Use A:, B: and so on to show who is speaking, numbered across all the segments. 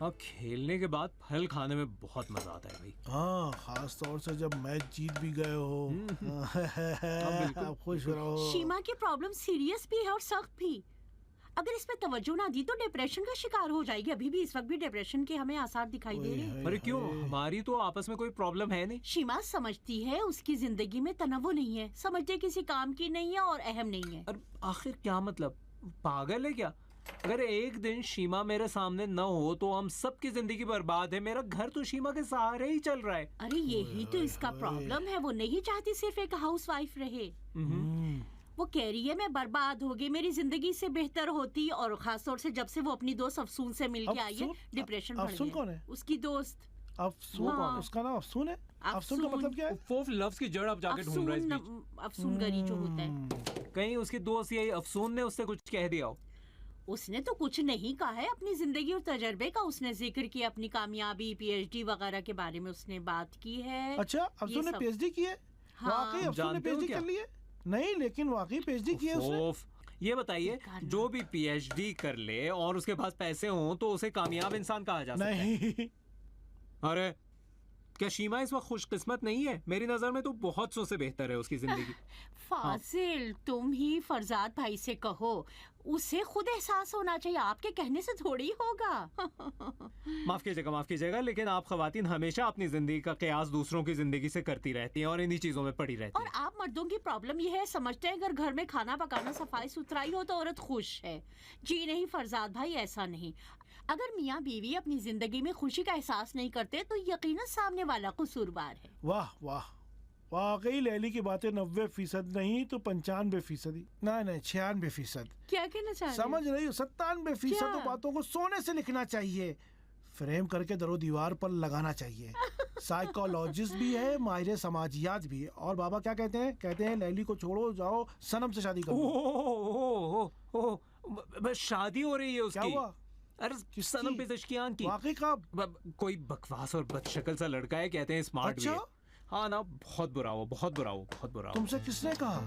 A: और खेलने के बाद फल खाने में बहुत मजा आता है भाई।
B: हाँ, खास तौर से जब मैच जीत भी गए हो। आप खुश रहो।
C: शीमा की प्रॉब्लम सीरियस भी है और सख्त भी। अगर इस पे तवज्जो ना दी तो डिप्रेशन का शिकार हो जाएगी। अभी भी इस वक्त भी डिप्रेशन के हमें आसार दिखाई दे रहे हैं।
A: अरे क्यों, हमारी तो आपस में कोई प्रॉब्लम है नहीं।
C: शीमा समझती है उसकी जिंदगी में तनाव नहीं है, समझते किसी काम की नहीं है और अहम नहीं है।
A: अरे आखिर क्या मतलब, पागल है क्या? अगर एक दिन शीमा मेरे सामने न हो तो हम सबकी जिंदगी बर्बाद है। मेरा घर तो शीमा के सहारे ही चल रहा है।
C: अरे यही तो इसका प्रॉब्लम है, वो नहीं चाहती सिर्फ एक हाउसवाइफ रहे। वो कह रही है मैं बर्बाद हो गई, मेरी जिंदगी से बेहतर होती। और खासतौर से जब से वो अपनी दोस्त अफसून से मिल के आई है, डिप्रेशन बढ़ गया।
B: अफसून कौन है?
C: उसकी दोस्त
B: अफसून। हाँ। उसका नाम अफसून है? अफसून का मतलब क्या है?
A: फोफ लफ्ज की जड़ आप जाके ढूंढ रहे हैं।
C: अफसून गरी जो होता है।
A: कहीं उसकी दोस्त यही अफसून ने उससे कुछ कह दिया हो?
C: उसने तो कुछ नहीं कहा है, अपनी जिंदगी और तजर्बे का उसने जिक्र किया, अपनी कामयाबी, पीएचडी वगैरह के बारे में उसने बात की है।
B: अच्छा, अफसून ने पीएचडी की है? वाकई अफसून ने पीएचडी कर ली है? नहीं, लेकिन वाकई पीएचडी की है उसने।
A: ये बताइए, जो भी पीएचडी कर ले और उसके पास पैसे हों तो उसे कामयाब इंसान कहा जा सकता है?
B: नहीं।
A: अरे क्या शीमा इस वक्त खुशकिस्मत नहीं है? मेरी नजर में तो बहुत सौ से बेहतर है उसकी जिंदगी।
C: फासिल, तुम ही फरजाद भाई से कहो, उसे खुद एहसास होना चाहिए, आपके कहने से थोड़ी होगा।
A: माफ कीजिएगा, लेकिन आप खवातीन हमेशा अपनी जिंदगी का कयास दूसरों की जिंदगी से करती रहती हैं और इन्हीं चीजों में पड़ी रहती
C: और
A: हैं।
C: आप मर्दों की प्रॉब्लम ये है, समझते हैं अगर घर में खाना पकाना, सफाई सुथराई हो तो औरत खुश है। जी नहीं फरजाद भाई, ऐसा नहीं। अगर मियाँ बीवी अपनी जिंदगी में खुशी का एहसास नहीं करते तो यकीनन सामने वाला कसूरवार है।
B: वाह वाह, वाकई लैली की बातें 90% नहीं तो 95%। नहीं 96%।
C: क्या कहना चाह रहे?
B: समझ रही हो? 97% तो बातों को सोने से लिखना चाहिए, फ्रेम करके दरो दीवार पर लगाना चाहिए। साइकोलॉजिस्ट भी है, माहिर समाजियात भी है। और बाबा क्या कहते हैं? कहते हैं लैली को छोड़ो, जाओ सनम से शादी करो।
A: बस शादी हो रही है उसकी।
B: क्या हुआ?
A: अरे सनम पेशकियान की।
B: वाकई का?
A: कोई बकवास और बदशक्ल सा लड़का है, कहते हैं स्मार्ट भी है। हाँ ना, बहुत बुरा हो।
B: तुमसे किसने कहा?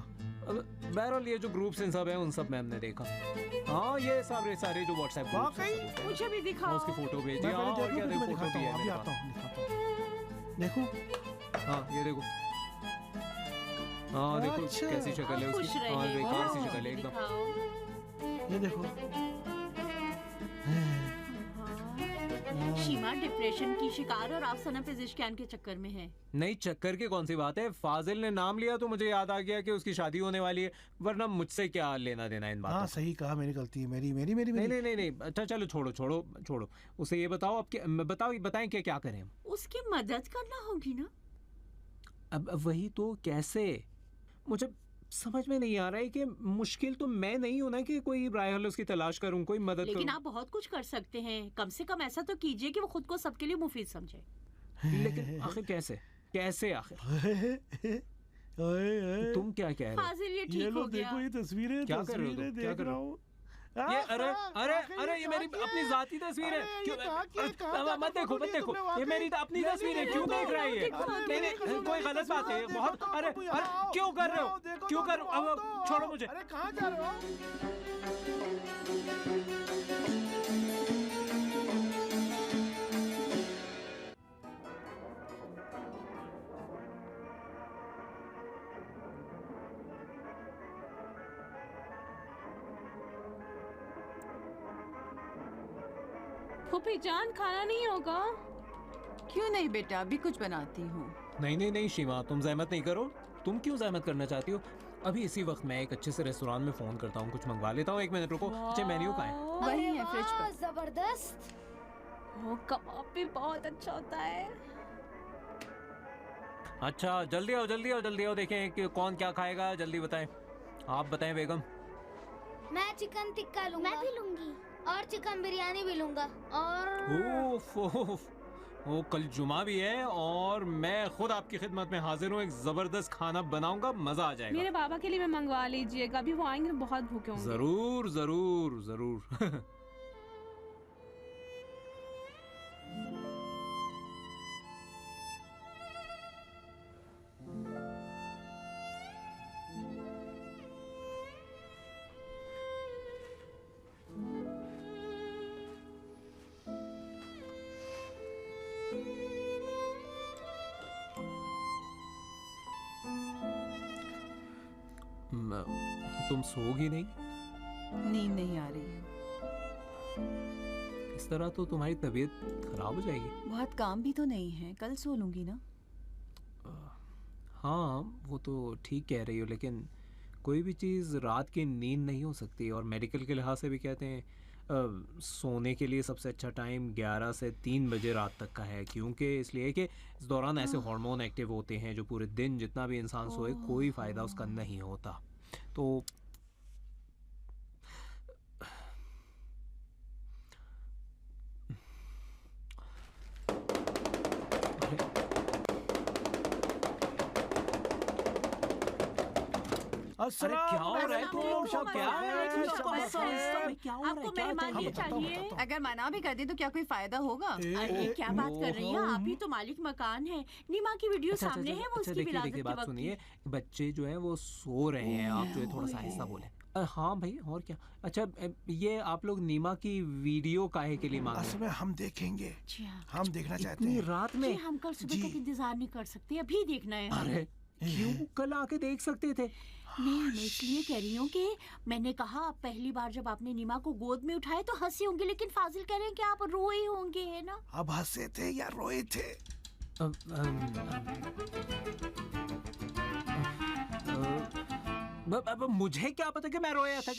A: बहरहाल ये जो ग्रुप्स इन सब है उन सब में हमने देखा। हाँ, ये सारे जो व्हाट्सएप
C: वाकई मुझे भी दिखाओ।
A: उसकी फोटो भेज दी।
B: फोटो भी है। अभी आता हूँ, देखो।
A: हाँ ये देखो, हाँ देखो कैसी शक्ल है उसकी। हाँ बेकार सी शक्ल है एकदम।
B: ये देखो।
C: शीमा डिप्रेशन की शिकार और आप सनम पेशकियान के चक्कर में है।
A: नहीं, चक्कर की कौन सी बात है? फाजिल ने नाम लिया तो मुझे याद आ गया कि उसकी शादी होने वाली है, वरना मुझसे क्या लेना देना इन बातों।
B: हाँ सही कहा, मेरी गलती है, मेरी।
A: नहीं। अच्छा चलो छोड़ो। उसे ये बताओ, बताएं क्या करें हम?
C: उसकी मदद करना होगी ना।
A: अब वही तो, कैसे? मुझे समझ में नहीं आ रहा है कि मुश्किल तो मैं नहीं हूं ना कि कोई राय हल उसकी तलाश करूं, कोई मदद करूं।
C: लेकिन आप बहुत कुछ कर सकते हैं, कम से कम ऐसा तो कीजिए कि वो खुद को सबके लिए मुफीद समझे।
A: लेकिन आखिर कैसे आखिर? तुम क्या कह रहे हो?
C: फाजिल ये ठीक हो गया।
B: देखो ये तस्वीरें,
A: क्या कर रहे हो?
B: देख रहा हूँ।
A: ये अरे ये मेरी अपनी जाती तस्वीर है। क्यों मत देखो, ये मेरी अपनी तस्वीर है, क्यों देख रहा है ये? नहीं कोई गलत बात है बहुत। अरे क्यों कर रहे हो? अब छोड़ो मुझे।
B: अरे कहाँ जा रहे हो?
D: फूफी जान, खाना नहीं होगा?
E: क्यों नहीं बेटा, अभी कुछ बनाती हूँ।
A: नहीं शीमा, तुम जहमत नहीं करो। तुम क्यों जहमत करना चाहती हो? अभी इसी वक्त मैं एक अच्छे से रेस्टोरेंट में फोन करता हूँ, कुछ मंगवा लेता हूँ। 1 मिनट रुको। अच्छा मेन्यू कहाँ है?
E: वही है फ्रिज पर।
D: जबरदस्त। वो कबाब भी बहुत अच्छा होता है।
A: अच्छा जल्दी आओ, देखें कि कौन क्या खाएगा। जल्दी बताएं। आप बताएं बेगम।
F: मैं चिकन टिक्का लूंगा। मैं भी लूंगी और चिकन बिरयानी भी लूंगा। और
A: ओ कल जुमा भी है और मैं खुद आपकी खिदमत में हाजिर हूँ। एक जबरदस्त खाना बनाऊंगा, मजा आ जाएगा।
D: मेरे बाबा के लिए मैं मंगवा लीजिएगा, अभी वो आएंगे बहुत भूखे होंगे।
A: जरूर। तुम सोगी नहीं?
E: नींद नहीं आ रही है।
A: इस तरह तो तुम्हारी तबीयत खराब हो जाएगी।
E: बहुत काम भी तो नहीं है, कल सो लूंगी ना।
A: हाँ वो तो ठीक कह रही हो, लेकिन कोई भी चीज़ रात की नींद नहीं हो सकती। और मेडिकल के लिहाज से भी कहते हैं सोने के लिए सबसे अच्छा टाइम 11 से 3 बजे रात तक का है, क्योंकि इसलिए कि इस दौरान ऐसे हार्मोन एक्टिव होते हैं जो पूरे दिन जितना भी इंसान सोए कोई फ़ायदा उसका नहीं होता। तो अरे क्या हो रहा है?
C: आपको मेहमानी चाहिए?
E: अगर मना भी कर दी तो क्या कोई फायदा होगा?
C: अरे क्या बात कर रही हैं आप? ही तो मालिक मकान है। नीमा की वीडियो सामने है, वो उसकी विलादत के
A: बात
C: वक्त
A: सुनिए, बच्चे जो हैं वो सो रहे हैं, आप जो है थोड़ा सा आहिस्ता बोलें। हाँ भाई, और क्या। अच्छा ये आप लोग नीमा की वीडियो काहे के लिए मांग रहे हैं?
B: में हम देखेंगे, हम देखना चाहते
A: इतनी
B: हैं।
A: रात में?
C: हम कल सुबह तक इंतजार नहीं कर सकते, अभी देखना है।
A: अरे क्यों? कल आके देख सकते थे।
C: मैं इसलिए कह रही हूँ कि मैंने कहा पहली बार जब आपने नीमा को गोद में उठाए तो हंसी होंगे, लेकिन फाजिल कह रहे हैं कि आप रोए होंगे, है ना?
B: अब हंसे थे या रोए थे?
A: मुझे क्या पता कि मैं रोया था?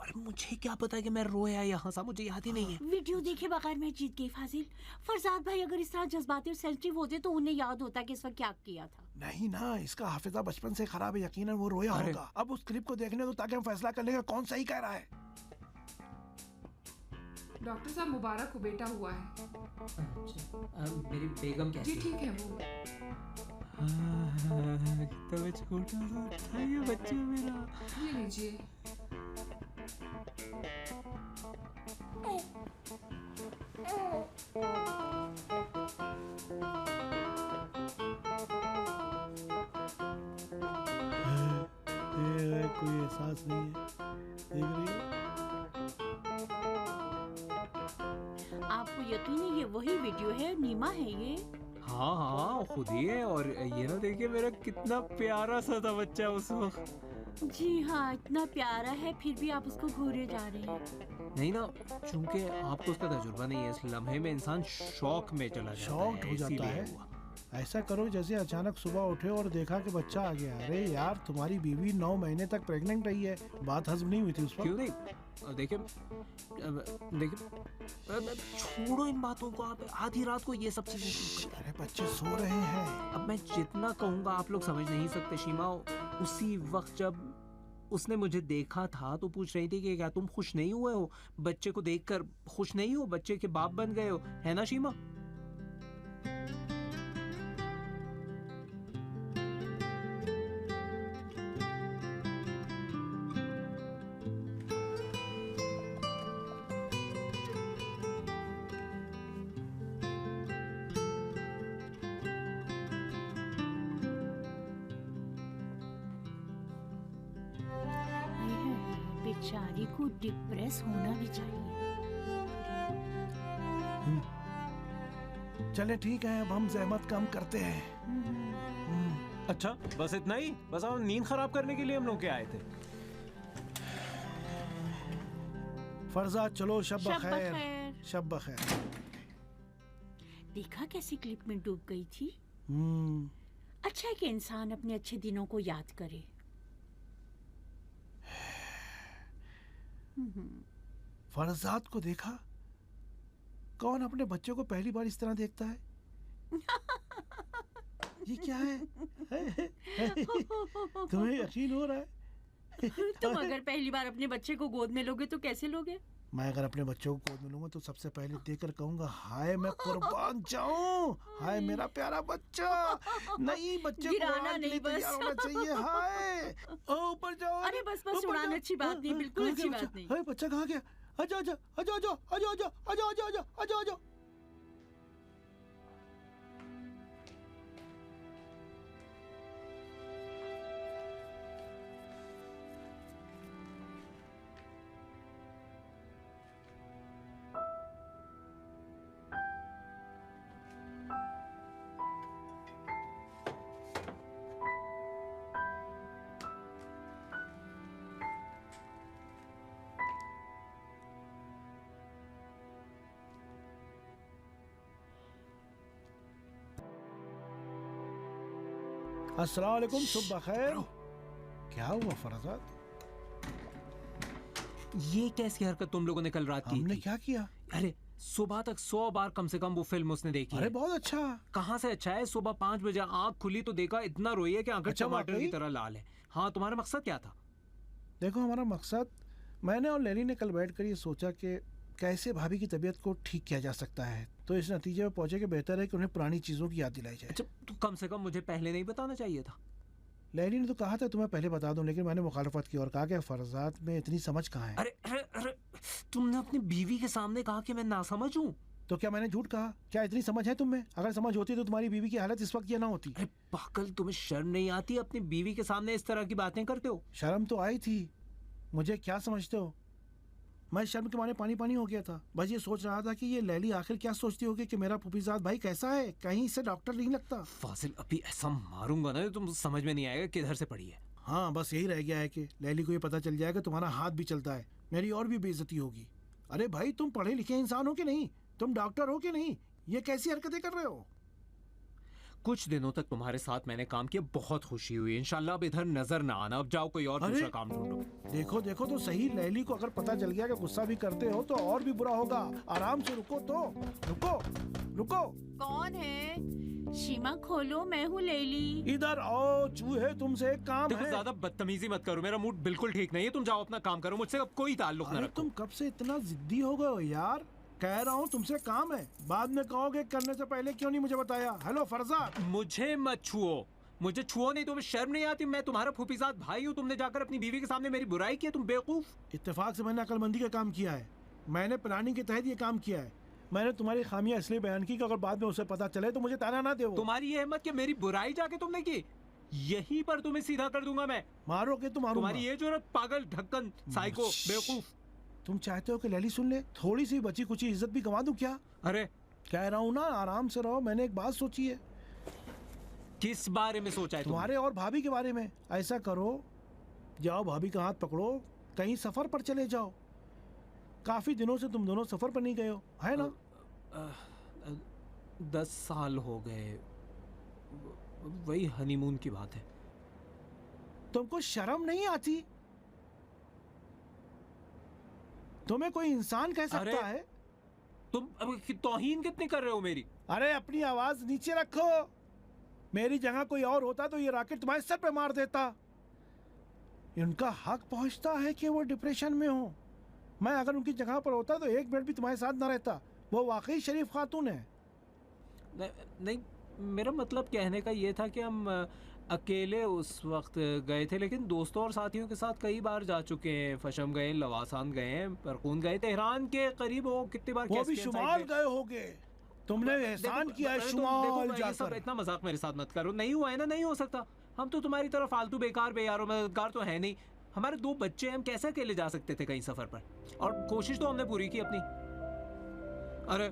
A: अरे मुझे क्या पता कि मैं रोया या हंसा, मुझे याद ही नहीं है।
C: वीडियो देखे बगैर मैं जीत गई फाजिल। फरजाद भाई अगर इस तरह जज्बाती और सेंसिटिव होते तो उन्हें याद होता कि इस वक्त क्या किया था।
B: नहीं ना, इसका हाफिजा बचपन से खराब है, यकीनन वो रोया होगा। अब उस क्लिप को देखने दो ताकि हम फैसला कर लेंगे कौन सही कह रहा है।
G: डॉक्टर साहब मुबारक हो, बेटा हुआ है।
A: मेरी बेगम कैसी
G: जी ठीक है वो।
A: कितना छोटा सा था ये बच्चा मेरा।
G: ये लीजिए।
B: कोई एहसास नहीं है, देख रही हो?
C: आपको यकीन है ये वही वीडियो है? नीमा है ये?
A: हाँ हाँ खुद ही है। और ये ना देखिए मेरा कितना प्यारा सा था बच्चा उस वक्त।
C: जी हाँ, इतना प्यारा है, फिर भी आप उसको घूरे जा रहे हैं।
A: नहीं ना, चूंकि आपको उसका तजुर्बा नहीं है, इस लम्हे में इंसान शौक में चला जाता
B: शॉक्ड
A: है,
B: हो जाता
A: इसीलिए
B: है।
A: हुआ।
B: ऐसा करो जैसे अचानक सुबह उठे और देखा कि बच्चा आ गया। अरे यार, तुम्हारी बीवी 9 महीने तक प्रेग्नेंट रही है, बात हजम नहीं हुई थी उस
A: क्यों
B: वक्त?
A: नहीं? देखिए छोड़ो इन बातों को, आप आधी रात को ये सब चीजें क्यों करते हैं?
B: अरे बच्चे सो रहे हैं।
A: अब मैं जितना कहूँगा आप लोग समझ नहीं सकते शीमा। उसी वक्त जब उसने मुझे देखा था तो पूछ रही थी कि क्या तुम खुश नहीं हुए हो? बच्चे को देखकर खुश नहीं हो? बच्चे के बाप बन गए हो, है ना शीमा?
C: बेचारी को डिप्रेस होना भी चाहिए।
B: चले ठीक है, अब हम जहमत कम करते हैं।
A: अच्छा बस इतना ही? बस आप नींद खराब करने के लिए हम लोग के आए थे?
B: फरजाद चलो, शब
C: शब
B: बखैर।
C: बखैर।
B: शब बखैर।
C: देखा कैसी क्लिप में डूब गई थी।
B: हम्म,
C: अच्छा है कि इंसान अपने अच्छे दिनों को याद करे।
B: फरजाद को देखा? कौन अपने बच्चे को पहली बार इस तरह देखता है? ये क्या है? तुम्हें यकीन हो रहा है?
C: तुम अगर पहली बार अपने बच्चे को गोद में लोगे तो कैसे लोगे?
B: मैं अगर अपने बच्चों को गोद में लूंगा तो सबसे पहले देखकर कहूंगा, हाय मैं कुर्बान जाऊं, हाय मेरा प्यारा बच्चा। नहीं, बच्चे को
C: गिराना
B: उड़ाने के लिए
C: नहीं, बस।
B: तैयार होना चाहिए। हाय ओ, ऊपर जाओ।
C: अरे बस बस,
B: ऊपर
C: उड़ान
B: जाओ।
C: अच्छी बात नहीं, बिल्कुल
B: कहाँ
C: अच्छी
B: गया
C: बात
B: बच्चा?
C: नहीं।
B: हाय बच्चा कहाँ गया? आजा आजा आजा आजा आजा आजा आजा आजा आजा आजा आजा। अस्सलाम वालेकुम, सुबह खैर। क्या हुआ फरजाद?
A: ये कैसी हरकत तुम लोगों ने कल रात की
B: हमने
A: थी?
B: क्या किया?
A: अरे सुबह तक 100 बार कम से कम वो फिल्म उसने देखी
B: अरे
A: है।
B: बहुत अच्छा।
A: कहाँ से अच्छा है? सुबह 5 बजे आंख खुली तो देखा इतना रोई है कि आंखें
B: अच्छा,
A: टमाटर
B: वाकई?
A: की तरह लाल है। हाँ, तुम्हारा मकसद क्या था?
B: देखो हमारा मकसद, मैंने और लैली ने कल बैठकर ये सोचा कि कैसे भाभी की तबीयत को ठीक किया जा सकता है। तो इस नतीजे में पहुंचे कि बेहतर है कि उन्हें पुरानी चीज़ों की याद दिलाई जाए।
A: अच्छा, तो कम से कम मुझे पहले नहीं बताना चाहिए था।
B: लैली ने तो कहा था तुम्हें पहले बता दूं, लेकिन मैंने मुखालफत की और कहा कि फरजाद में इतनी समझ कहाँ है।
A: अरे अरे अरे, तुमने अपनी बीवी के सामने कहा कि मैं नासमझ हूँ।
B: तो क्या मैंने झूठ कहा? क्या इतनी समझ है तुम में? अगर समझ होती तो तुम्हारी बीवी की हालत इस वक्त ये ना होती।
A: अरे पागल, तुम्हें शर्म नहीं आती? अपनी बीवी के सामने इस तरह की बातें करते हो।
B: शर्म तो आई थी। मुझे क्या समझते हो, मैं शर्म के मारे पानी पानी हो गया था। बस ये सोच रहा था कि ये लैली आखिर क्या सोचती होगी कि मेरा फूफीजाद भाई कैसा है, कहीं इससे डॉक्टर नहीं लगता।
A: फाजिल, अभी ऐसा मारूंगा ना तुम समझ में नहीं आएगा किधर से पड़ी है।
B: हाँ, बस यही रह गया है कि लैली को ये पता चल जाएगा तुम्हारा हाथ भी चलता है, मेरी और भी बेइज्जती होगी। अरे भाई, तुम पढ़े लिखे इंसान हो कि नहीं? तुम डॉक्टर हो कि नहीं? ये कैसी हरकतें कर रहे हो?
A: कुछ दिनों तक तुम्हारे साथ मैंने काम किया, बहुत खुशी हुई। इंशाल्लाह अब इधर नजर ना आना। अब जाओ कोई और
B: अरे!
A: दूसरा काम ढूंढो।
B: देखो देखो तो सही, लैली को अगर पता चल गया कि गुस्सा भी करते हो तो और भी बुरा होगा। आराम से रुको तो, रुको रुको।
E: कौन है?
C: शीमा खोलो, मैं हूँ लैली।
B: इधर आओ चूहे, तुमसे एक काम
A: देखो
B: है।
A: ज्यादा बदतमीजी मत करो, मेरा मूड बिल्कुल ठीक नहीं है। तुम जाओ अपना काम करो, मुझसे अब कोई ताल्लुक न
B: अरे
A: रखो।
B: तुम कब से इतना जिद्दी हो गए हो यार? कह रहा हूँ तुमसे काम है, बाद में कहोगे करने से पहले क्यों नहीं मुझे बताया। हेलो फरजाद,
A: मुझे मत छुओ, मुझे छुओ नहीं। तुम्हें शर्म नहीं आती? मैं तुम्हारा फूफीजाद भाई हूँ। तुमने जाकर अपनी बीवी के सामने मेरी बुराई की है, तुम बेवकूफ।
B: इत्तेफाक से मैंने अक्लमंदी का काम किया है। मैंने प्लानिंग के तहत ये काम किया है। मैंने तुम्हारी खामियां इसलिए बयान की कि अगर बाद में उसे पता चले तो मुझे ताना ना दे वो।
A: तुम्हारी ये हिम्मत कि मेरी बुराई जाके तुमने की? यहीं पर तुम्हें सीधा कर दूंगा मैं।
B: मारोगे तो मारूंगा।
A: तुम्हारी ये जरूरत, पागल, ढक्कन, साइको, बेवकूफ।
B: तुम चाहते हो कि लैली सुन ले? थोड़ी सी बची कुची इज्जत भी गंवा दूं क्या?
A: अरे
B: कह रहा हूँ ना, आराम से रहो। मैंने एक बात सोची है।
A: किस बारे में सोचा है तुमने?
B: तुम्हारे और भाभी के बारे में। ऐसा करो, जाओ भाभी का हाथ पकड़ो, कहीं सफर पर चले जाओ। काफी दिनों से तुम दोनों सफर पर नहीं गए हो, है ना?
A: 10 साल हो गए, वही हनीमून की बात है।
B: तुमको शर्म नहीं आती? तुम्हें कोई इंसान कह सकता
A: अरे!
B: है?
A: तुम अब तौहीन कितनी कर रहे हो मेरी?
B: अरे अपनी आवाज नीचे रखो। मेरी जगह कोई और होता तो ये रॉकेट तुम्हारे सर पे मार देता। इनका हक पहुंचता है कि वो डिप्रेशन में हो। मैं अगर उनकी जगह पर होता तो एक मिनट भी तुम्हारे साथ ना रहता। वो वाकई शरीफ खातून है।
A: नहीं, मेरा मतलब कहने का ये था कि हम अकेले उस वक्त गए थे, लेकिन दोस्तों और साथियों के साथ कई बार जा चुके हैं। फशम गए, लवासान गए हैं, परकून गए, तेहरान के करीब हो कितनी बार।
B: वो भी शुमाल गए होगे। तुमने एहसान किया है शुमाल
A: ये सब
B: जाकर।
A: इतना मजाक मेरे साथ मत करो। नहीं हुआ है ना, नहीं हो सकता। हम तो तुम्हारी तरह फालतू बेकार बेयारो मददगार तो है नहीं। हमारे 2 बच्चे हैं, हम कैसे अकेले जा सकते थे कहीं सफर पर? और कोशिश तो हमने पूरी की अपनी। अरे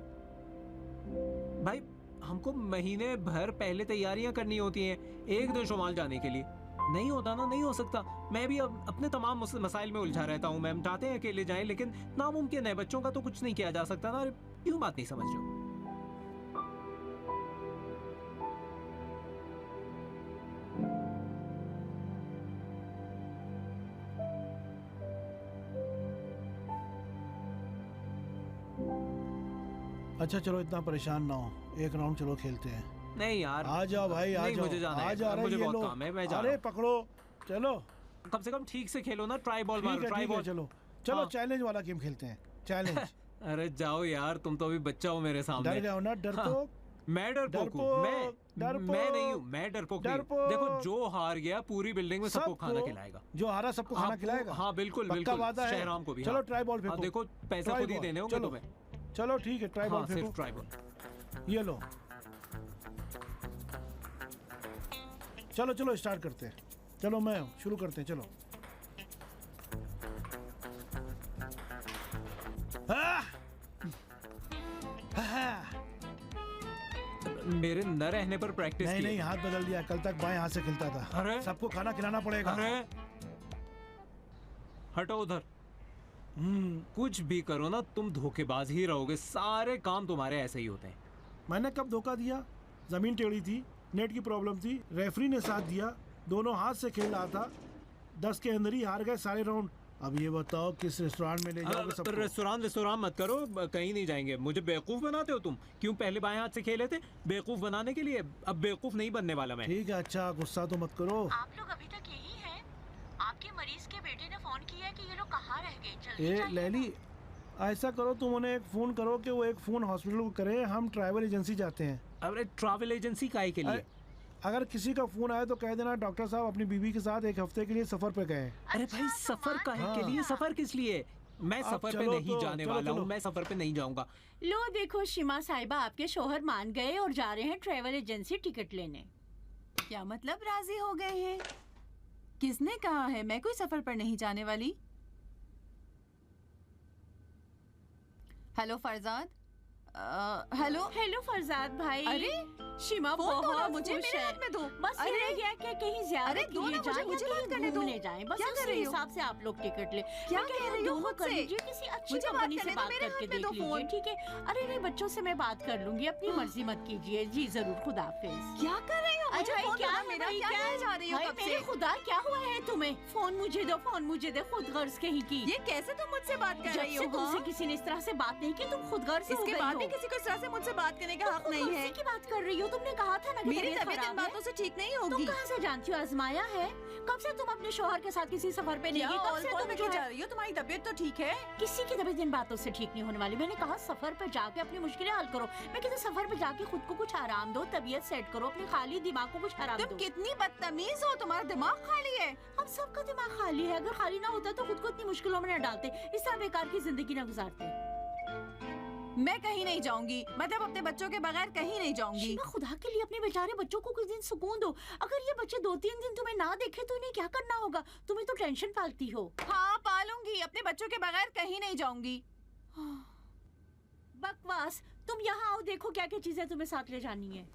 A: भाई, हमको महीने भर पहले तैयारियां करनी होती हैं एक दिन शुमाल जाने के लिए। नहीं होता ना, नहीं हो सकता। मैं भी अब अपने तमाम मसाइल में उलझा रहता हूँ। मैम चाहते हैं अकेले जाएं, लेकिन नामुमकिन है। बच्चों का तो कुछ नहीं किया जा सकता ना। क्यों बात नहीं समझ रहे हो?
B: अच्छा चलो, इतना परेशान ना हो। एक राउंड चलो खेलते हैं।
A: नहीं यार,
B: आ जाओ भाई, आ
A: नहीं,
B: जाओ।
A: मुझे जाना
B: आ
A: है।
B: जा रहे
A: मुझे
B: ये
A: बहुत
B: लो।
A: काम है, मैं जा
B: अरे
A: रहा हूँ।
B: पकड़ो, चलो।
A: कम से कम ठीक से खेलो ना। ट्राई बॉल मारो, ट्राई
B: ठीक है,
A: बॉल।
B: चलो चलो।
A: हाँ।
B: चैलेंज वाला गेम खेलते हैं। चैलेंज।
A: अरे जाओ यार, तुम तो अभी बच्चा हो मेरे सामने।
B: डर गए हो ना? डरपोक।
A: मैं डरपोक हूँ।
B: डरपोक।
A: मैं नहीं हूँ, मैं डरपोक नहीं हूँ।
B: डरपोक।
A: देखो, जो हार गया पूरी बिल्डिंग में सबको खाना खिलाएगा।
B: जो हारा सबको खाना खिलाएगा?
A: हाँ बिल्कुल
B: पक्का
A: बिल्कुल।
B: वादा है?
A: शहराम को भी।
B: चलो
A: हाँ।
B: ट्राई बॉल
A: हाँ,
B: फेंको।
A: देखो पैसे
B: ट्राई
A: खुद ही
B: बॉल।
A: देने होंगे
B: चलो।
A: तुम्हें।
B: चलो ठीक है, ट्राई बॉल
A: हाँ, सिर्फ
B: फेंको।
A: Try ball.
B: ये लो। चलो चलो स्टार्ट करते हैं। चलो मैं शुरू करते हैं। चलो।
A: मेरे न रहने पर प्रैक्टिस
B: नहीं
A: की।
B: नहीं, हाथ बदल दिया। कल तक बाएं हाथ से खेलता था।
A: अरे!
B: सबको खाना खिलाना पड़ेगा।
A: अरे हटो उधर। कुछ भी करो ना, तुम धोखेबाज ही रहोगे। सारे काम तुम्हारे ऐसे ही होते हैं।
B: मैंने कब धोखा दिया? जमीन टेढ़ी थी, नेट की प्रॉब्लम थी, रेफरी ने साथ दिया, दोनों हाथ से खेल रहा था, 10 के अंदर ही हार गए सारे राउंड। अब ये बताओ किस रेस्टोरेंट में ले जाओगे सबको?
A: रेस्टोरेंट मत करो, कहीं नहीं जाएंगे। मुझे बेवकूफ बनाते हो तुम? क्यों पहले बाएं हाथ से खेले थे बेवकूफ बनाने के लिए? अब बेवकूफ नहीं बनने वाला मैं।
B: ठीक है, अच्छा गुस्सा तो मत करो।
C: आप लोग अभी तक यही हैं? आपके मरीज के बेटे ने फोन किया कि ये लोग कहाँ रह गए? जल्दी
B: ए
C: जाइए।
B: लैली, ऐसा करो तुम उन्हें एक फ़ोन करो कि वो एक फ़ोन हॉस्पिटल को करे, हम ट्रैवल एजेंसी जाते हैं।
A: अरे ट्रैवल एजेंसी काहे के लिए?
B: अगर किसी का फ़ोन आए तो कह देना डॉक्टर साहब अपनी बीवी के साथ एक हफ्ते के लिए सफ़र पे गए।
A: अरे भाई सफर काहे
B: हाँ।
A: के लिए? सफर किस लिए? मैं
B: आप
A: सफर पे
B: चलो
A: नहीं
B: तो,
A: जाने
B: चलो,
A: वाला
B: चलो।
A: हूँ। मैं सफर पे नहीं जाऊंगा।
C: लो देखो शिमा साहिबा, आपके शोहर मान गए और जा रहे हैं ट्रैवल एजेंसी टिकट लेने।
E: क्या मतलब राजी हो गए हैं? किसने कहा है? मैं कोई सफर पर नहीं जाने वाली। Hello Farzad. Hello.
C: Hello Farzad भाई।
E: अरे
C: शिमा
E: फोन दो ना
C: बहुत
E: मुझे,
C: खुश
E: मेरे
C: है।
E: हाथ में दो।
C: बस
E: अरे
C: ये क्या कि कहीं
E: अरे
C: ज़ियारत
E: दो
C: के लिए
E: ना
C: जाएं
E: मुझे
C: या
E: बात करने
C: कहीं
E: दो।
C: घूमने जाएं, बस
E: क्या कर
C: उसी
E: रही हो?
C: हिसाब से आप लोग टिकट ले।
E: क्या
C: मैं
E: कह रही हो
C: दोनों
E: खुद
C: कर
E: से?
C: लीजिए, किसी अच्छी
E: मुझे बात
C: कंपनी से
E: करने दो,
C: बात
E: मेरे
C: करके
E: हाथ में
C: देख
E: दो
C: लीजिए,
E: फोन।
C: ठीक है? अरे नहीं, बच्चों से मैं बात कर लूंगी, अपनी मर्जी मत कीजिए। जी जरूर, खुदाफिज।
E: क्या कर रही हो? मुझे
C: भाई,
E: फोन
C: क्या
E: दो ना
C: है
E: मेरा।
C: भाई,
E: क्या
C: क्या
E: कहे
C: है?
E: जा रही हो
C: भाई
E: कब
C: मेरे
E: से?
C: खुदा, क्या हुआ है तुम्हें? फोन मुझे दो, फोन मुझे दे, खुद गर्ज कहीं की।
E: ये कैसे तुम मुझसे बात कर
C: जब
E: रही
C: से
E: हो?
C: तुमसे
E: हाँ?
C: किसी ने इस तरह से बात नहीं की, तुम खुद गर्ज हो
E: इसके
C: गई
E: बाद
C: हो।
E: भी किसी को इस तरह से मुझसे बात करने का हक नहीं है।
C: कुर्सी की बात कर रही हो? तुमने कहा था ना कि
E: मेरी
C: तबीयत
E: तबीयत इन
C: खराब है।
E: बातों से ठीक नहीं
C: तुम
E: होगी।
C: कहाँ से जानती हो? आजमाया है? कब से तुम अपने शोहर के साथ किसी सफर पे नहीं
E: क्या
C: गई? कब
E: ऑल
C: से
E: कॉल
C: तुम
E: में
C: जो
E: क्यों
C: है-
E: जा रही हो? तुम्हारी तबीयत तो ठीक है?
C: किसी की तबीयत इन बातों से ठीक नहीं होने वाली। मैंने कहा सफर पे जाके अपनी मुश्किलें हल करो। मैं कहती सफर पे जाके खुद को कुछ आराम दो, तबीयत सेट करो, अपने खाली दिमाग को कुछ आराम
E: तुम
C: दो।
E: कितनी बदतमीज हो, तुम्हारा दिमाग खाली है।
C: हम सबका दिमाग खाली है। अगर खाली ना होता तो खुद को इतनी मुश्किलों में न डालते, इस तरह बेकार की जिंदगी न गुजारते।
E: मैं कहीं नहीं जाऊंगी, मतलब अपने बच्चों के बगैर कहीं नहीं जाऊंगी।
C: शिमा, खुदा के लिए अपने बेचारे बच्चों को कुछ दिन सुकून दो। अगर ये बच्चे 2-3 दिन तुम्हें ना देखे तो इन्हें क्या करना होगा? तुम्हें तो टेंशन पालती हो।
E: हाँ पालूंगी, अपने बच्चों के बगैर कहीं नहीं जाऊंगी।
C: बकवास। तुम यहाँ आओ, देखो क्या क्या चीजें तुम्हें साथ ले जानी है।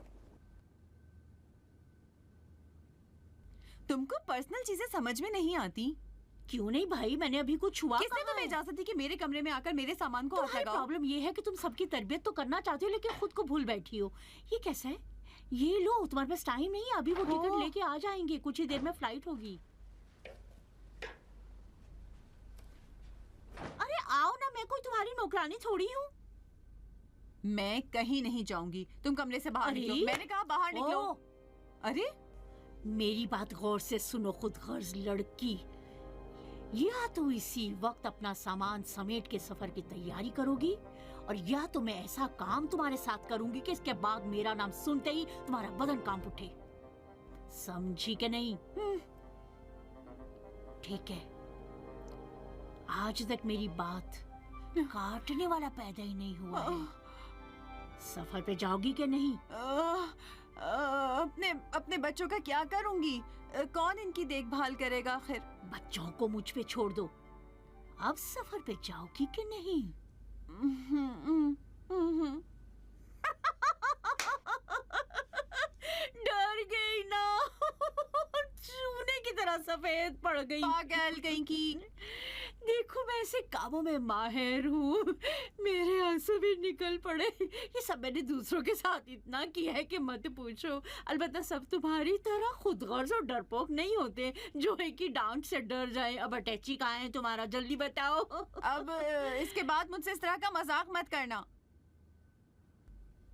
E: तुमको पर्सनल चीजें समझ में नहीं आती?
C: क्यों नहीं भाई, मैंने अभी कुछ हुआ
E: किसने
C: कहाँ
E: तुम्हें
C: है?
E: इजाजत दी कि मेरे कमरे में आकर मेरे सामान को हाथ
C: तुम्हारी
E: लगाओ?
C: प्रॉब्लम ये है कि तुम सबकी तरबियत तो करना चाहती हो लेकिन खुद को भूल बैठी हो। ये कैसा है? ये लो, तुम्हारे पास टाइम नहीं है, अभी वो टिकट लेके आ जाएंगे, कुछ ही देर में फ्लाइट होगी। अरे आओ ना, मैं कोई तुम्हारी नौकरानी थोड़ी हूँ।
E: मैं कहीं नहीं जाऊंगी, तुम कमरे से बाहर
C: अरे?
E: निकलो। मैंने कहा बाहर निकलो।
C: ओ,
E: अरे
C: मेरी बात गौर से सुनो खुद गर्ज लड़की। या तो इसी वक्त अपना सामान समेट के सफर की तैयारी करोगी, और या तो मैं ऐसा काम तुम्हारे साथ करूंगी कि इसके बाद मेरा नाम सुनते ही तुम्हारा बदन कांप उठे। समझी के नहीं? ठीक है, आज तक मेरी बात काटने वाला पैदा ही नहीं हुआ है। सफर पे जाओगी कि नहीं?
E: अपने बच्चों का क्या करूंगी? कौन इनकी देखभाल करेगा? आखिर
C: बच्चों को मुझ पे छोड़ दो। अब सफर पे जाओगी कि नहीं? डर गई ना। चूने की तरह सफेद पड़ गई।
E: पागल कहीं की।
C: देखो मैं ऐसे कामों में माहिर हूँ, मेरे आंसू भी निकल पड़े। ये सब मैंने दूसरों के साथ इतना किया है कि मत पूछो। अलबत्ता सब तुम्हारी तरह खुदगर्ज और डरपोक नहीं होते जो है कि डांट से डर जाए। अब अटैची कहाँ है तुम्हारा, जल्दी बताओ।
E: अब इसके बाद मुझसे इस तरह का मजाक मत करना।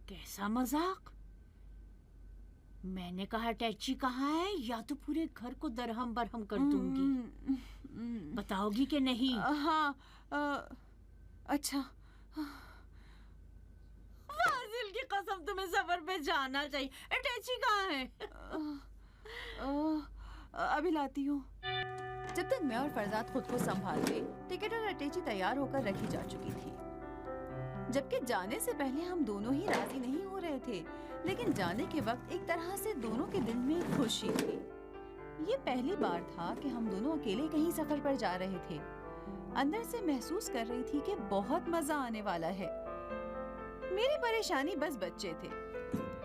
C: कैसा मजाक? मैंने कहा अटैची कहाँ है, या तो पूरे घर को दरहम बरहम कर दूंगी। बताओगी कि नहीं?
E: हाँ अच्छा।
C: फाजिल की कसम, तुम्हें सफर पे जाना चाहिए। अटैची कहाँ है?
E: अभी लाती हूँ। जब तक मैं और फरजाद खुद को संभाल ले, टिकट और अटैची तैयार होकर रखी जा चुकी थी। जबकि जाने से पहले हम दोनों ही राजी नहीं हो रहे थे, लेकिन जाने के वक्त एक तरह से दोनों के दिल में खुशी थी। ये पहली बार था कि हम दोनों अकेले कहीं सफर पर जा रहे थे। अंदर से महसूस कर रही थी कि बहुत मजा आने वाला है। मेरी परेशानी बस बच्चे थे।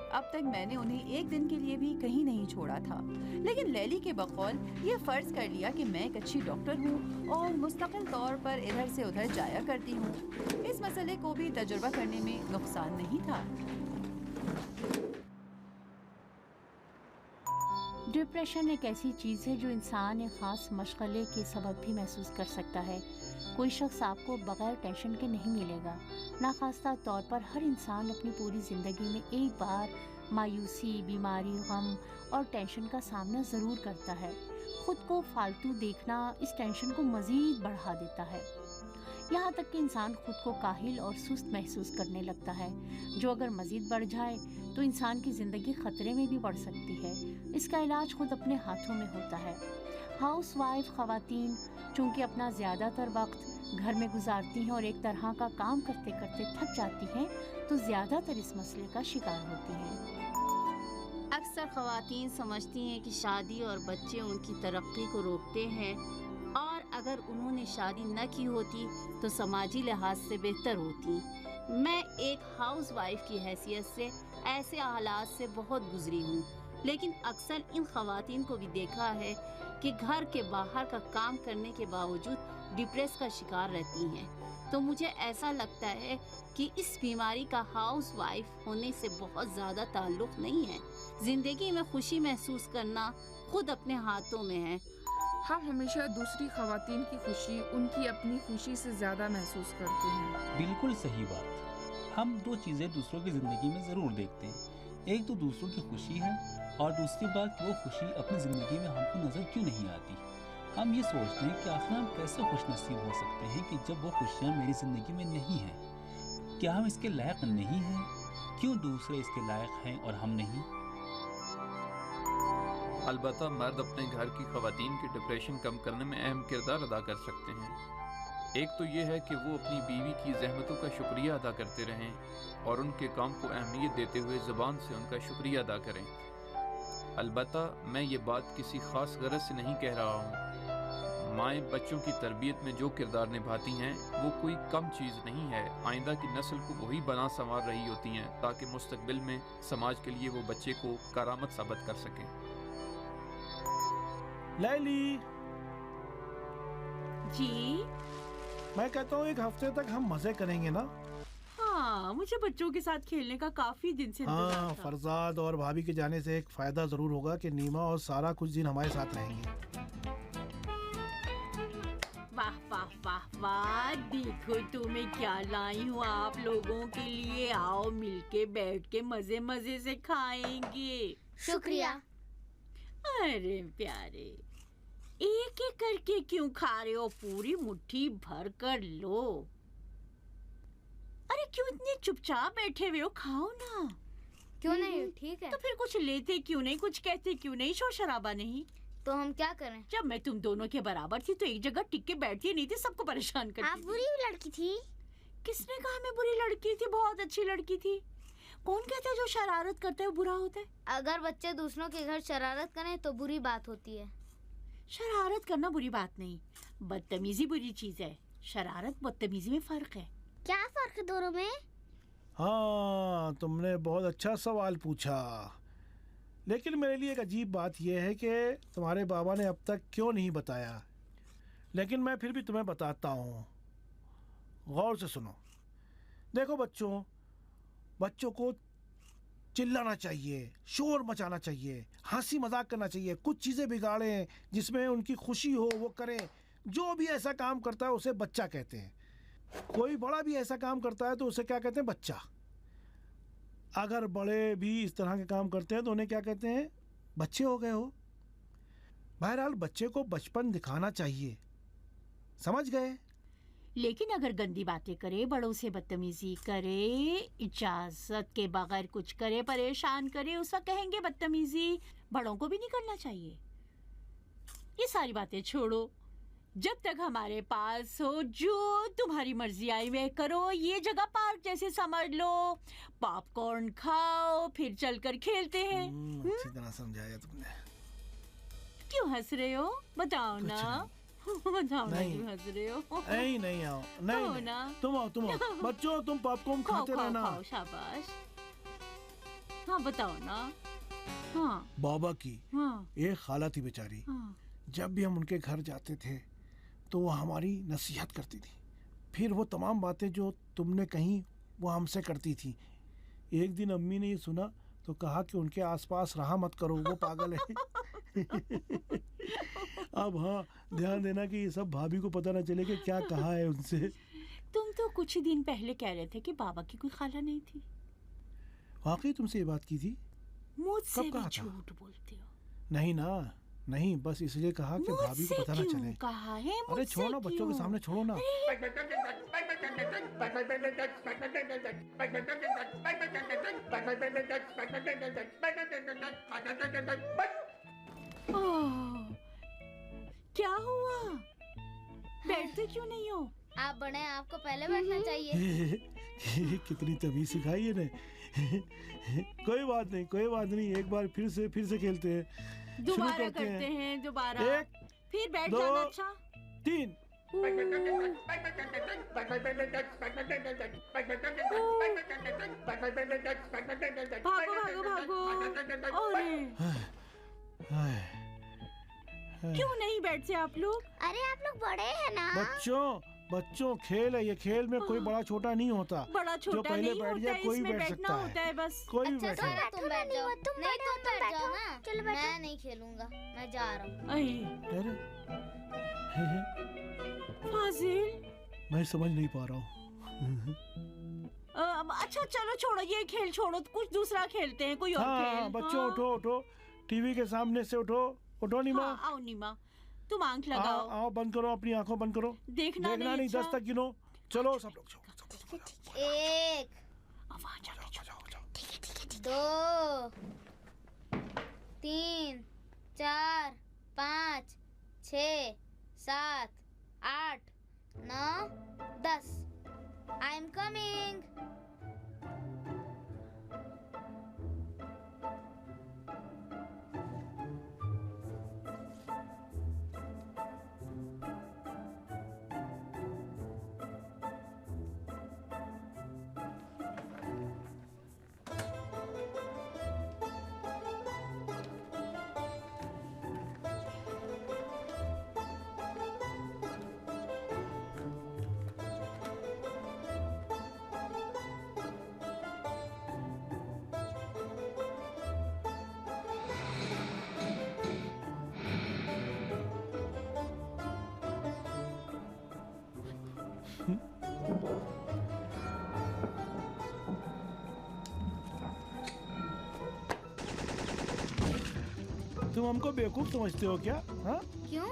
E: अब तक मैंने उन्हें एक दिन के लिए भी कहीं नहीं छोड़ा था, लेकिन लैली के बकौल ये फर्ज कर लिया कि मैं एक अच्छी डॉक्टर हूँ और मुस्तकिल तौर पर इधर से उधर जाया करती हूँ। इस मसले को भी तजुर्बा करने में नुकसान नहीं था।
C: डिप्रेशन एक ऐसी चीज़ है जो इंसान एक ख़ास मशगले के सबब भी महसूस कर सकता है। कोई शख्स आपको बगैर टेंशन के नहीं मिलेगा। नाखास्ता तौर पर हर इंसान अपनी पूरी ज़िंदगी में एक बार मायूसी, बीमारी, गम और टेंशन का सामना ज़रूर करता है। खुद को फालतू देखना इस टेंशन को मज़ीद बढ़ा देता है, यहाँ तक कि इंसान खुद को काहिल और सुस्त महसूस करने लगता है, जो अगर मज़ीद बढ़ जाए तो इंसान की ज़िंदगी ख़तरे में भी बढ़ सकती है। इसका इलाज खुद अपने हाथों में होता है। हाउस वाइफ ख़वातीन चूँकि अपना ज़्यादातर वक्त घर में गुजारती हैं और एक तरह का काम करते करते थक जाती हैं, तो ज़्यादातर इस मसले का शिकार होती हैं।
H: अक्सर ख़वातीन समझती हैं कि शादी और बच्चे उनकी तरक्की को रोकते हैं, और अगर उन्होंने शादी न की होती तो समाजी लिहाज से बेहतर होती। मैं एक हाउस वाइफ की हैसियत से ऐसे हालात से बहुत गुजरी हूँ, लेकिन अक्सर इन ख़वातीन को भी देखा है कि घर के बाहर का काम करने के बावजूद डिप्रेस का शिकार रहती हैं। तो मुझे ऐसा लगता है कि इस बीमारी का हाउस वाइफ होने से बहुत ज़्यादा ताल्लुक़ नहीं है। ज़िंदगी में खुशी महसूस करना खुद अपने हाथों में है।
G: हम हमेशा दूसरी ख़वातीन की खुशी उनकी अपनी खुशी से ज़्यादा महसूस करते हैं।
I: बिल्कुल सही बात। हम दो चीज़ें दूसरों की ज़िंदगी में ज़रूर देखते हैं। एक तो दूसरों की खुशी है, और दूसरी बात कि वो खुशी अपनी ज़िंदगी में हमको नज़र क्यों नहीं आती। हम ये सोचते हैं कि आखिर हम कैसे खुशनसीब हो सकते हैं कि जब वो खुशियाँ मेरी ज़िंदगी में नहीं हैं। क्या हम इसके लायक नहीं हैं? क्यों दूसरे इसके लायक हैं और हम नहीं?
J: अलबत्ता मर्द अपने घर की ख़वातीन की डिप्रेशन कम करने में अहम किरदार अदा कर सकते हैं। एक तो ये है कि वो अपनी बीवी की ज़हमतों का शुक्रिया अदा करते रहें और उनके काम को अहमियत देते हुए ज़बान से उनका शुक्रिया अदा करें। अलबत्ता मैं ये बात किसी ख़ास गरज से नहीं कह रहा हूँ। माएँ बच्चों की तरबियत में जो किरदार निभाती हैं वो कोई कम चीज़ नहीं है। आइंदा की नस्ल को वही बना संवार रही होती हैं ताकि मुस्तकबिल में समाज के लिए वो बच्चे को करामत साबित कर सकें।
B: लैली
C: जी,
B: मैं कहता हूँ एक हफ्ते तक हम मजे करेंगे ना।
C: हाँ, मुझे बच्चों के साथ खेलने का काफी दिन से इंतजार
B: हाँ,
C: था।
B: फरजाद और भाभी के जाने से एक फायदा जरूर होगा कि नीमा और सारा कुछ दिन हमारे साथ रहेंगे।
C: वाह वाह वाह वाह, देखो तुम्हें क्या लाई हूँ आप लोगों के लिए। आओ मिलके बैठ के मजे मजे से खाएंगे।
F: शुक्रिया।
C: अरे प्यारे, एक एक करके क्यों खा रहे हो? पूरी मुट्ठी भर कर लो। अरे क्यों इतने चुपचाप बैठे हुए हो? खाओ ना।
F: क्यों नहीं? ठीक है।
C: तो फिर कुछ लेते क्यों नहीं, कुछ कहते क्यों नहीं, शोर शराबा नहीं?
F: तो हम क्या करें?
C: जब मैं तुम दोनों के बराबर थी तो एक जगह टिक के बैठती नहीं थी, सबको परेशान करती
F: आप
C: थी।
F: बुरी लड़की थी।
C: किसने कहा मैं बुरी लड़की थी? बहुत अच्छी लड़की थी। कौन कहता है जो शरारत करता है वो बुरा होता है?
F: अगर बच्चे दूसरों के घर शरारत करें तो बुरी बात होती है।
C: शरारत करना बुरी बात नहीं, बदतमीजी बुरी चीज है। शरारत बदतमीजी में फर्क है।
F: क्या फर्क है दोनों में?
B: हाँ, तुमने बहुत अच्छा सवाल पूछा। लेकिन मेरे लिए एक अजीब बात यह है कि तुम्हारे बाबा ने अब तक क्यों नहीं बताया। लेकिन मैं फिर भी तुम्हें बताता हूँ, गौर से सुनो। देखो बच्चों को चिल्लाना चाहिए, शोर मचाना चाहिए, हंसी मजाक करना चाहिए, कुछ चीज़ें बिगाड़ें जिसमें उनकी खुशी हो वो करें। जो भी ऐसा काम करता है उसे बच्चा कहते हैं। कोई बड़ा भी ऐसा काम करता है तो उसे क्या कहते हैं? बच्चा। अगर बड़े भी इस तरह के काम करते हैं तो उन्हें क्या कहते हैं? बच्चे हो गए हो। बहरहाल बच्चे को बचपन दिखाना चाहिए, समझ गए?
C: लेकिन अगर गंदी बातें करे, बड़ों से बदतमीजी करे, इजाजत के बगैर कुछ करे, परेशान करे, उस वक्त कहेंगे बदतमीजी। बड़ों को भी नहीं करना चाहिए। ये सारी बातें छोड़ो। जब तक हमारे पास हो, जो तुम्हारी मर्जी आई वह करो। ये जगह पार्क जैसे समझ लो। पॉपकॉर्न खाओ, फिर चलकर खेलते हैं।
B: अच्छी तरह समझाया तुमने।
C: क्यों हंस रहे हो? बताओ ना। बताओ ना, क्यों हंस रहे हो?
B: नहीं आओ, नहीं
C: ना।
B: तुम आओ बच्चों, तुम पॉपकॉर्न खाते रहना।
C: खाओ, शाबाश। हाँ बताओ ना। हाँ
B: बाबा की
C: हाँ
B: एक खाला थी बेचारी।
C: हाँ।
B: जब भी हम उनके घर जाते थे तो वो हमारी नसीहत करती थी। फिर वो तमाम बातें जो तुमने कही वो हमसे करती थी। एक दिन अम्मी ने ये सुना तो कहा कि उनके आसपास रहा मत करो, वो पागल है। अब हाँ, ध्यान देना कि ये सब भाभी को पता ना चले कि क्या कहा है उनसे।
C: तुम तो कुछ ही दिन पहले कह रहे थे कि बाबा की कोई खाला नहीं थी।
B: वाकई तुमसे ये बात की थी?
C: मुझसे
B: कब
C: भी
B: कहा था?
C: झूठ बोलते हो।
B: नहीं ना, नहीं, बस इसलिए कहा कि भाभी को पता ना
C: मुझसे
B: चले।
C: क्यों कहा है?
B: अरे
C: मुझसे
B: छोड़ो ना, बच्चों के
C: क्यों?
B: सामने छोड़ो ना।
C: ओह, क्या हुआ? बैठते क्यों नहीं हो?
F: आप बड़े हैं, आपको पहले बैठना चाहिए।
B: कितनी तमीज सिखाई है ने। कोई बात नहीं, कोई बात नहीं, एक बार फिर से खेलते हैं।
C: दोबारा
B: करते
C: करते
B: हैं।
C: हैं, दोबारा।
B: एक,
C: फिर बैठ
B: दो,
C: जाना। अच्छा
B: 3।
C: भागो भागो भागो। अरे क्यों नहीं बैठते आप लोग?
F: अरे आप लोग बड़े हैं ना।
B: बच्चों खेल है ये, खेल में कोई बड़ा छोटा नहीं होता।
C: बड़ा
B: जो
C: छोटा
B: पहले
C: नहीं
B: बैठ
C: होता
B: जाए
C: है,
B: कोई
C: इसमें
B: बैठ
C: बैठना
B: सकता
C: होता
B: है,
C: है बस।
B: कोई भी
F: अच्छा
B: बैठे।
F: सारा तुम बैठ जाओ। नहीं तुम बैठ जाओ ना। चलो मैं नहीं खेलूंगा, मैं जा रहा हूँ।
B: अरे
C: फाजिल,
B: मैं समझ नहीं पा रहा हूँ।
C: अच्छा चलो छोड़ो ये खेल, छोड़ो कुछ दूसरा खेलते हैं, कोई और
B: हाँ,
C: खेल।
B: बच्चों
C: हाँ।
B: उठो, टीवी के सामने से उठो नीमा।
C: हाँ, आओ नीमा, तुम आंख लगाओ।
B: आओ, बंद करो, अपनी आंखों बंद करो।
C: देखना
B: नहीं,
C: अच्छा।
B: 10 तक गिनो। चलो सब लोग जाओ।
F: 1 2 3 4 5 6 7 8 9 10 आई एम कमिंग।
B: तुम हमको बेवकूफ समझते हो क्या? हाँ,
F: क्यों?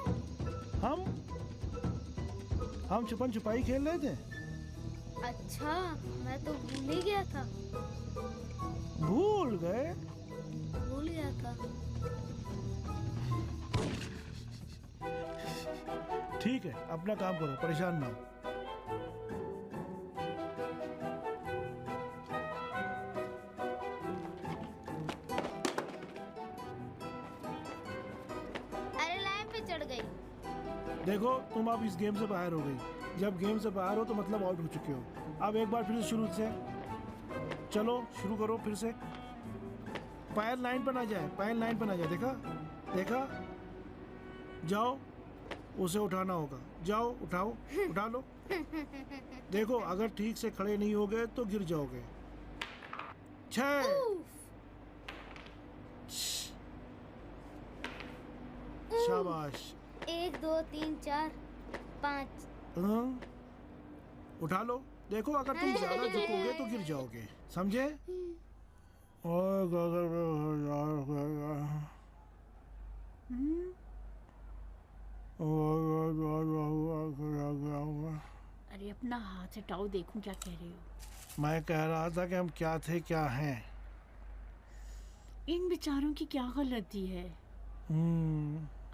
B: हम छुपन छुपाई खेल रहे थे।
F: अच्छा, मैं तो भूल ही गया था।
B: भूल गए?
F: भूल गया था।
B: ठीक है, अपना काम करो, परेशान ना हो।
F: अरे लाइन पे चढ़ गई।
B: देखो, तुम अब इस गेम से बाहर हो गई। जब गेम से बाहर हो तो मतलब आउट हो चुके हो। अब एक बार फिर से शुरू से चलो, शुरू करो फिर से। पैर लाइन पर ना जाए, पैर लाइन पर ना जाए। देखा? जाओ, उसे उठाना होगा। जाओ, उठा लो। देखो, अगर ठीक से खड़े नहीं होगे तो गिर जाओगे। 6 शाबाश।
F: 1 2 3 4 5
B: उठा लो। देखो, अगर तुम ज्यादा झुकोगे तो गिर जाओगे, समझे?
C: अरे अपना हाथ हटाओ, देखूं क्या कह रहे हो।
B: मैं कह रहा था कि हम क्या थे क्या हैं।
C: इन बेचारों की क्या गलती है?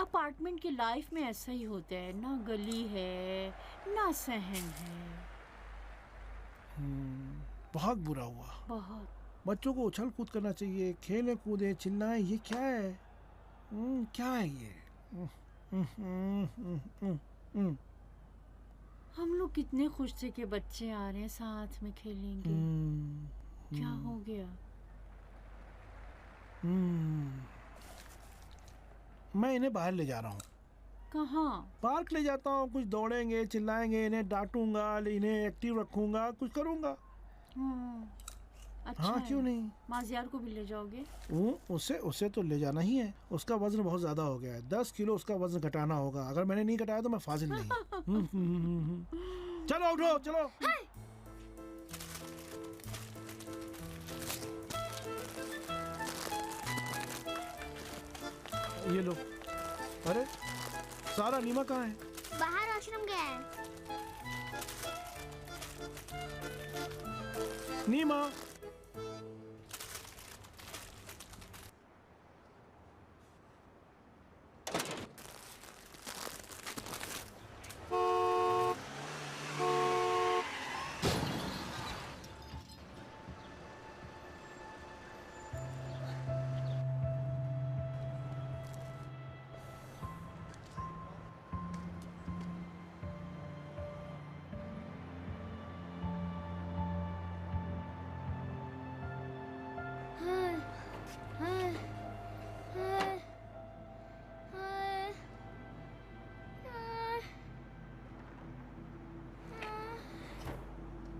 C: अपार्टमेंट की लाइफ में ऐसा ही होता है, ना गली है ना सहन है।
B: बहुत बुरा हुआ।
C: बहुत।
B: बच्चों को उछल कूद करना चाहिए, खेले कूदे, चिल्लाएं। ये क्या है? क्या है ये?
C: हम लोग कितने खुश थे कि बच्चे आ रहे हैं, साथ में खेलेंगे। क्या हो गया?
B: मैं इन्हें बाहर ले जा रहा हूँ।
C: कहाँ?
B: पार्क ले जाता हूँ। कुछ दौड़ेंगे, चिल्लाएंगे, इन्हें डांटूंगा, इन्हें एक्टिव रखूंगा, कुछ करूंगा।
C: अच्छा
B: हाँ, क्यों नहीं?
C: माजियार को भी ले जाओगे?
B: उसे तो ले जाना ही है। उसका वजन बहुत ज्यादा हो गया है। 10 किलो उसका वजन घटाना होगा। अगर मैंने नहीं घटाया तो मैं फाजिल नहीं। चलो उठो, चलो। ये लो। अरे सारा, नीमा कहाँ है?
F: बाहर आश्रम गया है।
B: नीमा,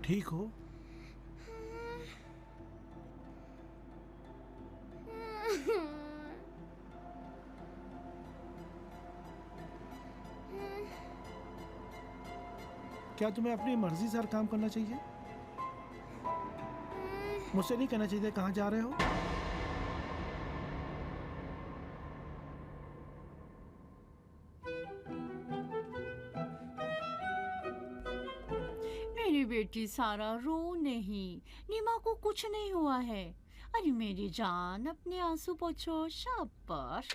B: ठीक हो? क्या तुम्हें अपनी मर्जी से हर काम करना चाहिए? मुझसे नहीं कहना चाहिए कहाँ जा रहे हो?
C: मेरी बेटी सारा, रो नहीं। नीमा को कुछ नहीं हुआ है। अरे मेरी जान, अपने आंसू पोंछो। शाबाश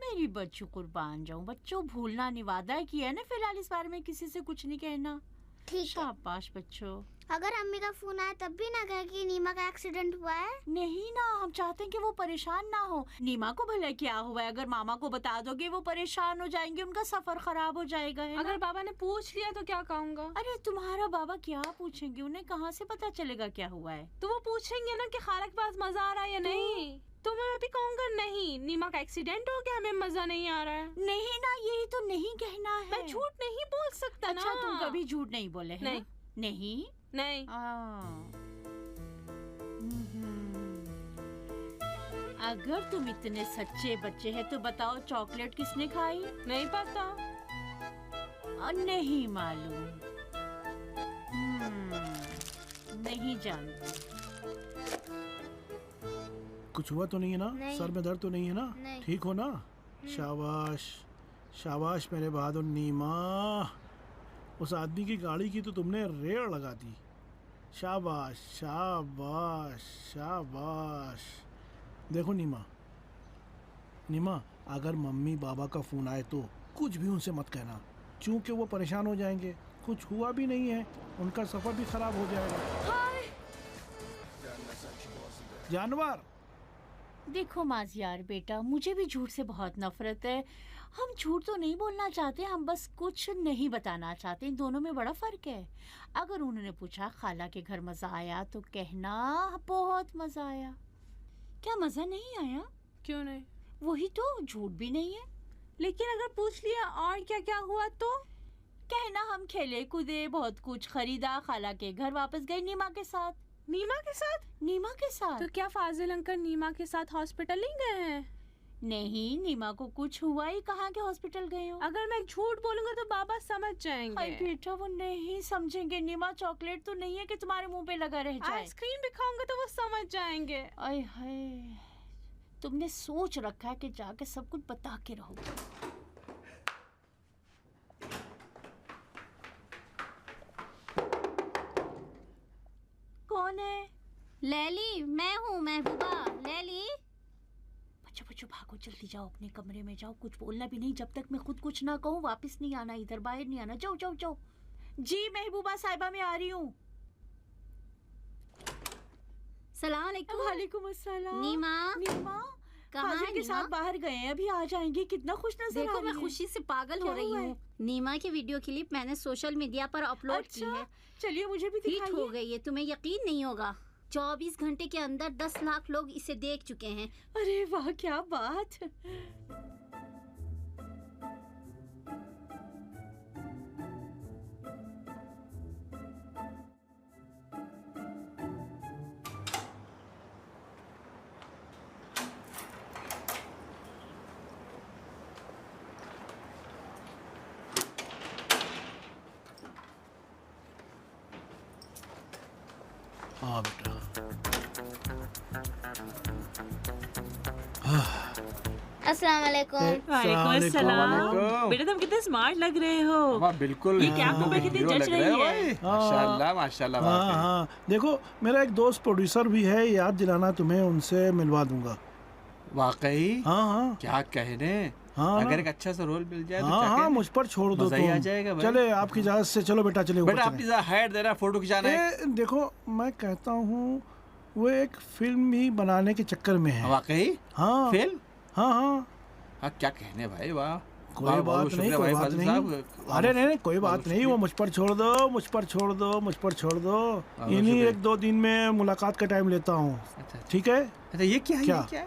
C: मेरी बच्चू, कुर्बान जाऊं। बच्चों, भूलना नहीं, वादा किया है ना फिलहाल इस बारे में किसी से कुछ नहीं कहना।
F: ठीक।
C: शाबाश बच्चों।
F: अगर अम्मी का फोन आए तब भी ना कहे कि नीमा का एक्सीडेंट हुआ है।
C: नहीं ना, हम चाहते हैं कि वो परेशान ना हो। नीमा को भला क्या हुआ है? अगर मामा को बता दोगे वो परेशान हो जाएंगे, उनका सफर खराब हो जाएगा। है
D: अगर बाबा ने पूछ लिया तो क्या कहूँगा?
C: अरे तुम्हारा बाबा क्या पूछेंगे? उन्हें कहाँ से पता चलेगा क्या हुआ है?
D: तो वो पूछेंगे ना कि खाला के पास मजा आ रहा है या नहीं। तो मैं अभी कहूँगा नहीं, नीमा का एक्सीडेंट हो गया, हमें मजा नहीं आ रहा है।
C: नहीं ना, यही तो नहीं कहना है।
D: मैं झूठ नहीं बोल सकता।
C: अच्छा,
D: ना
C: तुम कभी झूठ नहीं बोले हैं?
D: नहीं।
C: नहीं
D: नहीं।
C: अगर तुम इतने सच्चे बच्चे हैं तो बताओ चॉकलेट किसने खाई?
D: नहीं पता।
C: नहीं मालूम। नहीं जानती।
B: कुछ हुआ तो नहीं है ना?
F: नहीं।
B: सर में दर्द तो नहीं है ना?
F: नहीं।
B: ठीक हो ना? शाबाश शाबाश मेरे बहादुर नीमा। उस आदमी की गाड़ी की तो तुमने रेड़ लगा दी। शाबाश शाबाश शाबाश। देखो नीमा, नीमा, अगर मम्मी बाबा का फोन आए तो कुछ भी उनसे मत कहना, क्योंकि वो परेशान हो जाएंगे। कुछ हुआ भी नहीं है, उनका सफर भी खराब हो जाएगा। जानवर।
C: देखो माजियार बेटा, मुझे भी झूठ से बहुत नफरत है। हम झूठ तो नहीं बोलना चाहते, हम बस कुछ नहीं बताना चाहते। इन दोनों में बड़ा फर्क है। अगर उन्होंने पूछा खाला के घर मजा आया तो कहना बहुत मजा आया। क्या मजा नहीं आया?
D: क्यों नहीं?
C: वही तो, झूठ भी नहीं है।
D: लेकिन अगर पूछ लिया और क्या क्या हुआ तो
C: कहना हम खेले कूदे, बहुत कुछ खरीदा, खाला के घर वापस गए नीमा के साथ।
D: नीमा के साथ?
C: नीमा के साथ।
D: तो क्या फाजिल अंकल नीमा के साथ हॉस्पिटल नहीं गए हैं?
C: नहीं, नीमा को कुछ हुआ ही कहाँ के हॉस्पिटल गए हो?
D: अगर मैं झूठ बोलूंगा तो बाबा समझ जाएंगे।
C: हाय बेटा, वो नहीं समझेंगे। नीमा चॉकलेट तो नहीं है कि तुम्हारे मुंह पे लगा रह जाए।
D: आइसक्रीम भी खाऊंगा तो वो समझ जाएंगे।
C: आय हाय, तुमने सोच रखा है कि जाके सब कुछ बता के रहोगे। कौन है?
H: लैली, मैं हूँ महबूबा। लैली,
C: बच्चों बच्चों भागो, जल्दी जाओ, अपने कमरे में जाओ। कुछ बोलना भी नहीं, जब तक मैं खुद कुछ ना कहूँ वापस नहीं आना, इधर बाहर नहीं आना। जाओ जाओ जाओ। जी महबूबा साहिबा, मैं आ रही हूँ।
H: सलाम अलैकुम।
C: वालेकुम अस्सलाम।
H: नीमा,
C: नीमा
H: कहाँ है
C: के साथ बाहर गए हैं, अभी आ जाएंगे। कितना खुश नजर आ
H: देखो,
C: रही
H: मैं
C: है।
H: खुशी से पागल हो
C: क्या
H: रही
C: हुआ है?
H: हूँ। नीमा की वीडियो क्लिप मैंने सोशल मीडिया पर अपलोड की है।
C: चलिए मुझे भी
H: हिट हो
C: दिखाइए।
H: गई है, तुम्हें यकीन नहीं होगा। 24 घंटे के अंदर 10 लाख लोग इसे देख चुके हैं।
C: अरे वाह, क्या बात।
B: हाँ बेटा।
F: अस्सलाम वालेकुम।
C: वालेकुम। बेटा तुम कितने स्मार्ट लग रहे हो।
K: बिल्कुल
C: ये क्या आपको पे कितनी जच रही है।
K: माशाल्लाह माशाल्लाह।
B: हाँ हाँ, देखो मेरा एक दोस्त प्रोड्यूसर भी है, याद दिलाना तुम्हें, उनसे मिलवा दूंगा।
K: वाकई?
B: हाँ हाँ।
K: क्या कहने,
B: हाँ
K: अगर एक अच्छा सा रोल मिल जाए तो
B: हाँ हाँ, मुझ पर छोड़ दो
K: मजा ही आ जाएगा भाई।
B: चले आपकी इजाजत से, चलो बेटा चले ऊपर
K: बेटा
B: चलें।
K: अपनी हाइट देना, फोटो खिंचाना है।
B: देखो मैं कहता हूँ वो एक फिल्म ही बनाने के चक्कर में है।
K: वाकई?
B: हाँ
K: फिल्म?
B: हाँ हाँ
K: हाँ, क्या कहने भाई, वाह।
B: कोई बात नहीं, कोई बात नहीं। अरे नहीं कोई बात नहीं, वो मुझ पर छोड़ दो, मुझ पर छोड़ दो, मुझ पर छोड़ दो। इन्हीं 1-2 दिन में मुलाकात का टाइम लेता हूँ, ठीक है?
K: अच्छा ये क्या है?
B: क्या?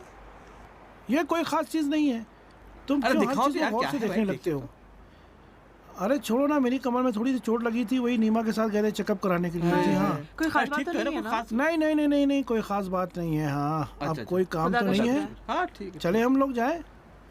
B: ये कोई खास चीज नहीं है, तुम क्यों हर चीज को गौर से देखने लगते हो? अरे छोड़ो ना, मेरी कमर में थोड़ी सी चोट लगी थी, वही नीमा के साथ गए थे चेकअप कराने के लिए। जी हाँ,
C: कोई खास बात तो नहीं है ना?
B: नहीं नहीं नहीं नहीं नहीं, कोई खास बात नहीं है। हाँ अब कोई काम तो नहीं है।
K: हाँ ठीक है,
B: चले हम लोग जाए।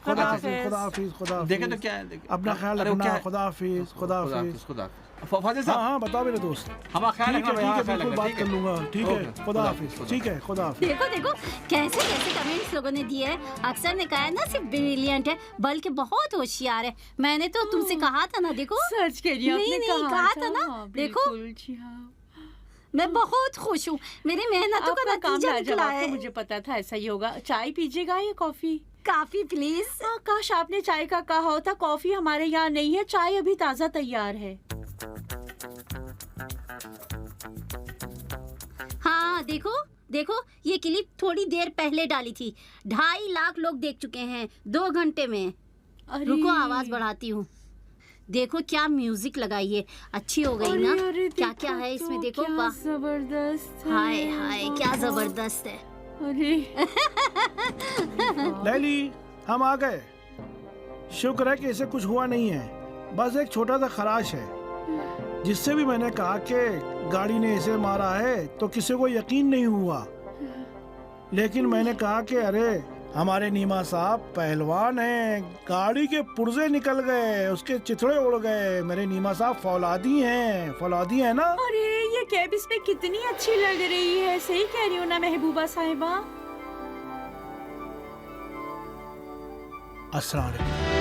B: खुदा हाफिज, खुदा हाफिज, खुदा हाफिज।
K: देखे तो क्या है,
B: अपना ख्याल रखना। खुदा हाफिज, खुदा हाफिज।
K: फाजिल साहब।
B: हाँ बताओ मेरे दोस्त।
K: हम ख्याल रखना,
B: ठीक है, बिल्कुल बात कर लूंगा। ठीक है, खुदा हाफिज। ठीक है, खुदा हाफिज।
H: देखो देखो कैसे कैसे कमेंट्स लोगों ने दिए हैं। अक्सर ने कहा है ना सिर्फ ब्रिलियंट है, बल्कि बहुत होशियार है। मैंने तो तुमसे कहा था ना, देखो
C: सच कह रही हो,
H: नहीं
C: आपने
H: नहीं कहा था ना। देखो मैं बहुत खुश हूँ, मेरी मेहनतों का नतीजा निकला है।
C: मुझे पता था ऐसा ही होगा। चाय पीजिएगा या कॉफी?
H: काफी प्लीज।
C: काश आपने चाय का कहा होता। कॉफी हमारे यहाँ नहीं है, चाय अभी ताज़ा तैयार है।
H: हाँ देखो देखो, ये क्लिप थोड़ी देर पहले डाली थी। 2.5 लाख लोग देख चुके हैं 2 घंटे में। रुको आवाज बढ़ाती हूँ। देखो क्या म्यूजिक लगाई है, अच्छी हो गई ना? क्या क्या है इसमें देखो, वाह
C: जबरदस्त।
H: हाय हाय क्या जबरदस्त है।
B: लैली हम आ गए। शुक्र है कि इसे कुछ हुआ नहीं है, बस एक छोटा सा खराश है। जिससे भी मैंने कहा कि गाड़ी ने इसे मारा है तो किसी को यकीन नहीं हुआ, लेकिन मैंने कहा कि अरे हमारे नीमा साहब पहलवान हैं, गाड़ी के पुर्जे निकल गए, उसके चिथड़े उड़ गए। मेरे नीमा साहब फौलादी हैं ना।
C: अरे ये कैब इसमें कितनी अच्छी लग रही है, सही कह रही हो ना महबूबा साहिबा?
B: अस्सलाम वालेकुम।